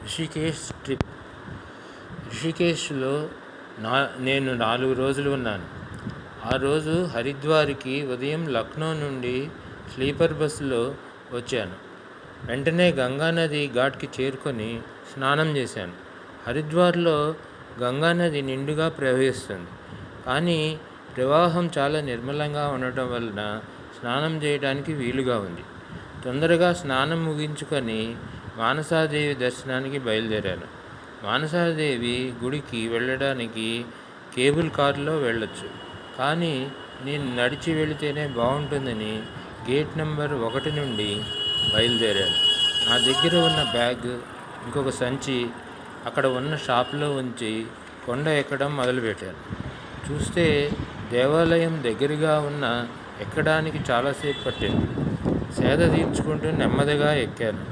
Rishikesh trip. రిషికేశ్లో నేను 4 రోజులు ఉన్నాను. ఆ రోజు హరిద్వార్కి ఉదయం లక్నో నుండి స్లీపర్ బస్సులో వచ్చాను. వెంటనే గంగానది ఘాట్కి చేరుకొని స్నానం చేశాను. హరిద్వార్లో గంగానది నిండుగా ప్రవహిస్తుంది, కానీ ప్రవాహం చాలా నిర్మలంగా ఉండటం వలన స్నానం చేయడానికి వీలుగా ఉంది. తొందరగా స్నానం ముగించుకొని మానసాదేవి దర్శనానికి బయలుదేరాను. మానసాదేవి గుడికి వెళ్ళడానికి కేబుల్ కారులో వెళ్ళొచ్చు, కానీ నేను నడిచి వెళితేనే బాగుంటుందని గేట్ నెంబర్ 1 నుండి బయలుదేరాను. నా దగ్గర ఉన్న బ్యాగ్, ఇంకొక సంచి అక్కడ ఉన్న షాప్లో ఉంచి కొండ ఎక్కడం మొదలుపెట్టాను. చూస్తే దేవాలయం దగ్గరగా ఉన్న ఎక్కడానికి చాలాసేపు పట్టింది. సేద తీర్చుకుంటూ నెమ్మదిగా ఎక్కాను.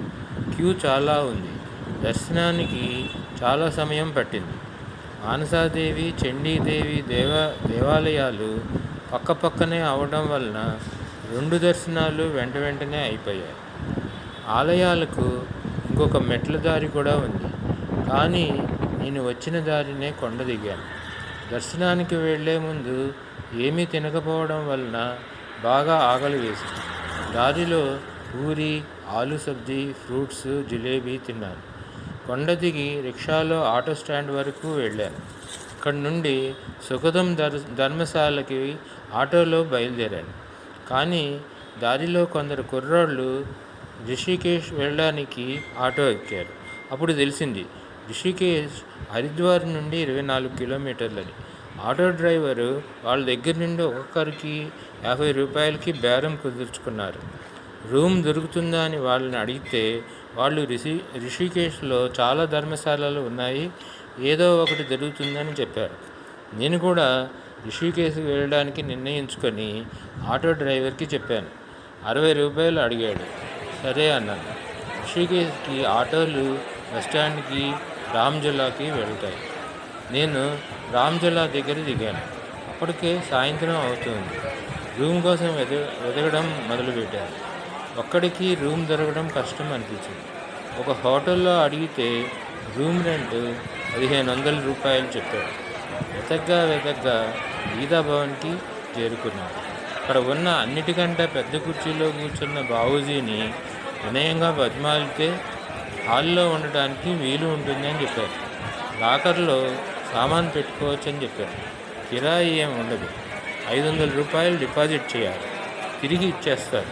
క్యూ చాలా ఉంది. దర్శనానికి చాలా సమయం పట్టింది. మానసాదేవి, చండీదేవి దేవాలయాలు పక్కపక్కనే అవడం వలన 2 దర్శనాలు వెంటనే అయిపోయాయి. ఆలయాలకు ఇంకొక మెట్ల దారి కూడా ఉంది, కానీ నేను వచ్చిన దారినే కొండ దిగాను. దర్శనానికి వెళ్లే ముందు ఏమీ తినకపోవడం వలన బాగా ఆకలి వేసింది. దారిలో పూరి, ఆలు సబ్జీ, ఫ్రూట్స్, జిలేబీ తిన్నాను. కొండ దిగి రిక్షాలో ఆటో స్టాండ్ వరకు వెళ్ళాను. అక్కడి నుండి సుఖదం ధర్మశాలకి ఆటోలో బయలుదేరాను. కానీ దారిలో కొందరు కుర్రాళ్ళు రిషికేశ్ వెళ్ళడానికి ఆటో ఎక్కారు. అప్పుడు తెలిసింది రిషికేశ్ హరిద్వార్ నుండి 24 కిలోమీటర్లని. ఆటో డ్రైవరు వాళ్ళ దగ్గర నుండి ఒక్కొక్కరికి 50 రూపాయలకి బేరం కుదుర్చుకున్నారు. రూమ్ దొరుకుతుందా అని వాళ్ళని అడిగితే వాళ్ళు రిషికేశ్లో చాలా ధర్మశాలలు ఉన్నాయి, ఏదో ఒకటి దొరుకుతుందని చెప్పారు. నేను కూడా రిషికేశ్కి వెళ్ళడానికి నిర్ణయించుకొని ఆటో డ్రైవర్కి చెప్పాను. 60 రూపాయలు అడిగాడు. సరే అన్నాను. రిషికేశ్కి ఆటోలు బస్టాండ్కి, రామ్జులాకి వెళ్తాయి. నేను రామ్జులా దగ్గర దిగాను. అప్పటికే సాయంత్రం అవుతుంది. రూమ్ కోసం వెతకడం మొదలుపెట్టాను. ఒక్కడికి రూమ్ దొరకడం కష్టం అనిపించింది. ఒక హోటల్లో అడిగితే రూమ్ రెంట్ 1500 రూపాయలు చెప్పాడు. వెతగ్గా గీతా భవన్కి చేరుకున్నాను. అక్కడ ఉన్న అన్నిటికంటే పెద్ద కుర్చీలో కూర్చున్న బాబూజీని వినయంగా బతిమాలితే హాల్లో ఉండటానికి వీలు ఉంటుందని చెప్పారు. లాకర్లో సామాన్ పెట్టుకోవచ్చని చెప్పారు. కిరాయి ఏం ఉండదు, 500 రూపాయలు డిపాజిట్ చేయాలి, తిరిగి ఇచ్చేస్తారు.